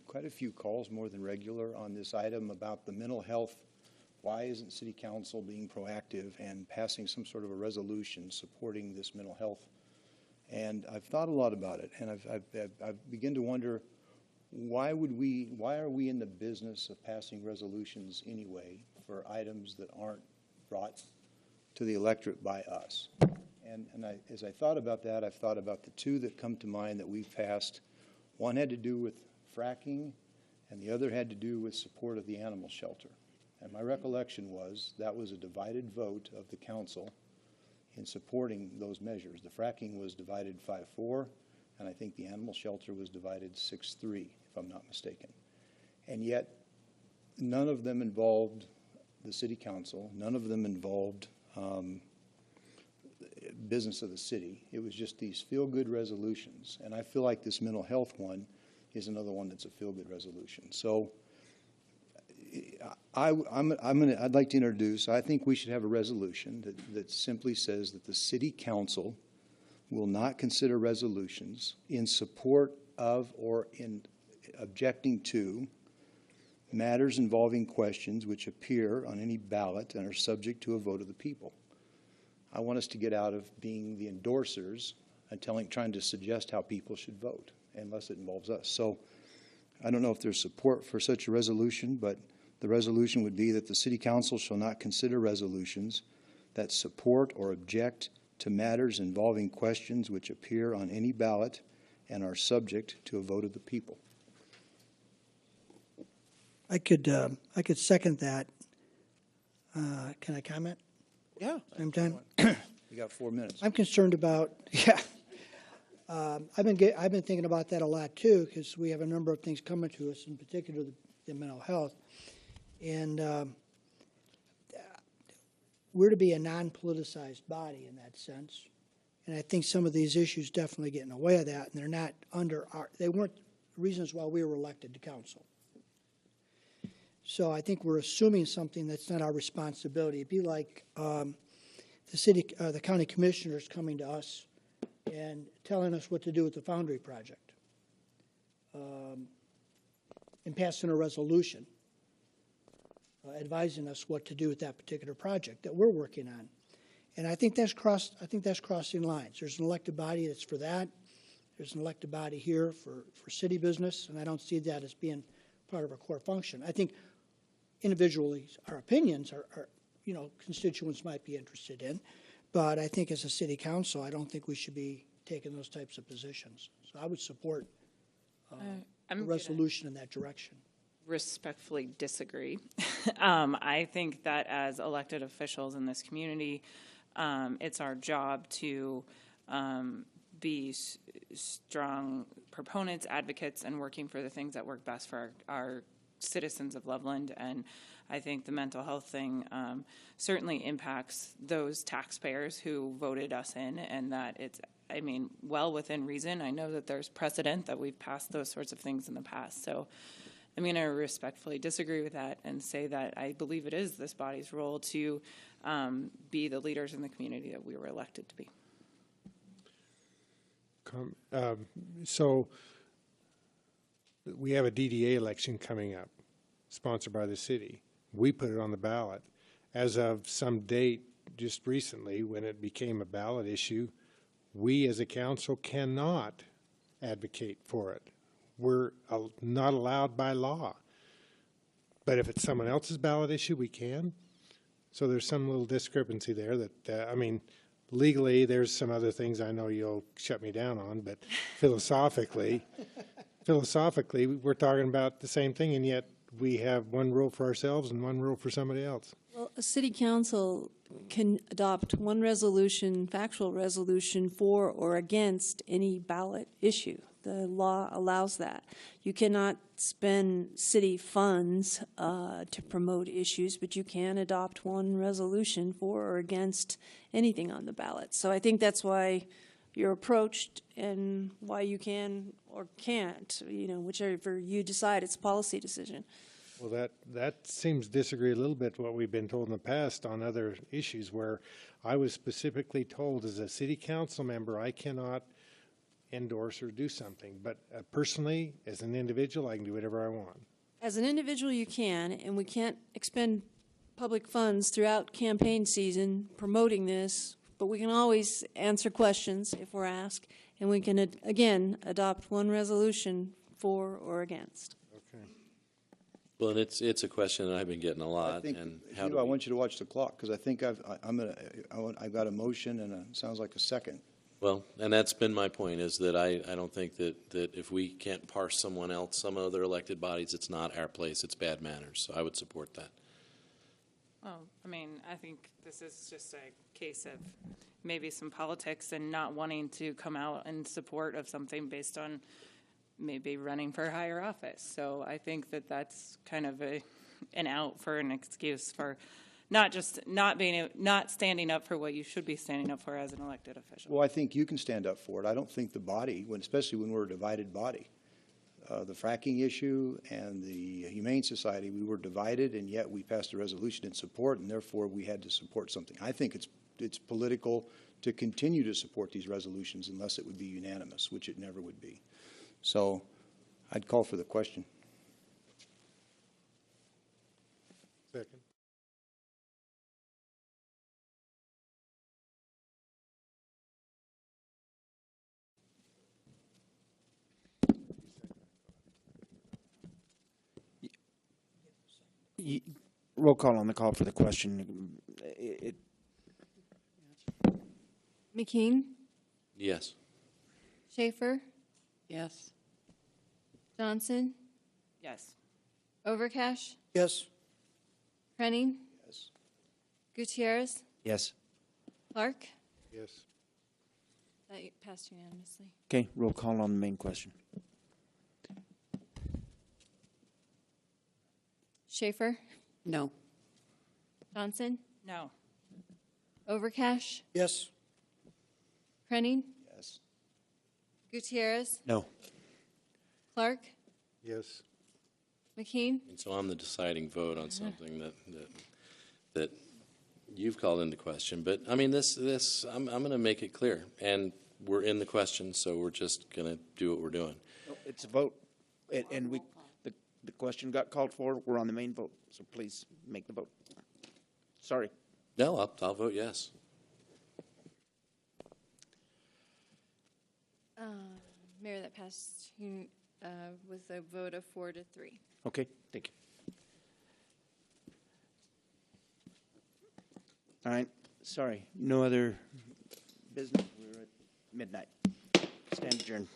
Quite a few calls, more than regular, on this item about the mental health. Why isn't City Council being proactive and passing some sort of a resolution supporting this mental health? And I've thought a lot about it, and I've begun to wonder, why are we in the business of passing resolutions anyway for items that aren't brought to the electorate by us? And as I thought about that, I've thought about the two that come to mind that we've passed. One had to do with fracking, and the other had to do with support of the animal shelter. And my recollection was that was a divided vote of the council in supporting those measures. The fracking was divided 5-4, and I think the animal shelter was divided 6-3, if I'm not mistaken. And yet, none of them involved the City Council. None of them involved business of the city. It was just these feel-good resolutions. And I feel like this mental health one is another one that's a feel-good resolution. So I'd like to introduce, I think we should have a resolution that simply says that the City Council will not consider resolutions in support of or in objecting to matters involving questions which appear on any ballot and are subject to a vote of the people. I want us to get out of being the endorsers and trying to suggest how people should vote, unless it involves us. So I don't know if there's support for such a resolution, but the resolution would be that the City Council shall not consider resolutions that support or object to matters involving questions which appear on any ballot and are subject to a vote of the people. I could second that. Can I comment? Yeah. Same time? You got 4 minutes. I'm concerned about, yeah. I've been thinking about that a lot too, because we have a number of things coming to us, in particular the mental health. And we're to be a non-politicized body in that sense. And I think some of these issues definitely get in the way of that, and they're not they weren't reasons why we were elected to council. So I think we're assuming something that's not our responsibility. It'd be like the county commissioners coming to us and telling us what to do with the Foundry project, and passing a resolution advising us what to do with that particular project that we're working on. And I think that's crossing lines. There's an elected body that's for that. There's an elected body here for city business, and I don't see that as being part of our core function. I think individually our opinions are constituents might be interested in, but I think as a city council, I don't think we should be taking those types of positions. So I would support a resolution in that direction. Respectfully disagree. I think that as elected officials in this community, it's our job to be strong proponents, advocates, and working for the things that work best for our citizens of Loveland. And I think the mental health thing certainly impacts those taxpayers who voted us in, and that it's, I mean, well within reason. I know that there's precedent that we've passed those sorts of things in the past. So I'm going to respectfully disagree with that and say that I believe it is this body's role to be the leaders in the community that we were elected to be. So we have a DDA election coming up, sponsored by the city. We put it on the ballot. As of some date just recently, when it became a ballot issue, we as a council cannot advocate for it. We're not allowed by law. But if it's someone else's ballot issue, we can. So there's some little discrepancy there that, I mean, legally there's some other things I know you'll shut me down on, but philosophically, we're talking about the same thing, and yet we have one rule for ourselves and one rule for somebody else. Well, a city council can adopt one resolution, factual resolution, for or against any ballot issue. The law allows that. You cannot spend city funds to promote issues, but you can adopt one resolution for or against anything on the ballot. So I think that's why you're approached and why you can or can't, whichever you decide. It's a policy decision. Well, that seems to disagree a little bit what we've been told in the past on other issues, where I was specifically told as a city council member I cannot endorse or do something. But personally, as an individual, I can do whatever I want. As an individual, you can, and we can't expend public funds throughout campaign season promoting this, but we can always answer questions if we're asked, and we can, again, adopt one resolution for or against. Okay. Well, and it's a question that I've been getting a lot. I think, and I want you to watch the clock, because I think I've got a motion and sounds like a second. Well, and that's been my point, is that I don't think that if we can't parse someone else, some other elected bodies, it's not our place, it's bad manners. So I would support that. Well, I mean, I think this is just a case of maybe some politics and not wanting to come out in support of something based on maybe running for higher office. So I think that that's kind of an out for an excuse for not standing up for what you should be standing up for as an elected official. Well, I think you can stand up for it. I don't think the body, especially when we're a divided body, the fracking issue and the Humane Society, we were divided, and yet we passed a resolution in support, and therefore we had to support something. I think it's political to continue to support these resolutions unless it would be unanimous, which it never would be. So I'd call for the question. Second. Roll call on the call for the question. McKean, Yes. Schaefer, Yes. Johnson, Yes. Overcash, Yes. Krenning, Yes. Gutierrez, Yes. Clark. Yes. That passed unanimously. Okay, roll call on the main question. Schaefer, No. Johnson, No. Overcash, Yes. Krenning, Yes. Gutierrez, No. Clark, Yes. McKean. And so I'm the deciding vote on something that you've called into question. But I mean, I'm going to make it clear, and we're in the question, so we're just going to do what we're doing. It's a vote, and the question got called for. We're on the main vote, so please make the vote. Sorry. No, I'll vote yes. Mayor, that passed with a vote of 4-3. Okay, thank you. All right, sorry. No other business. We're at midnight. Stand adjourned.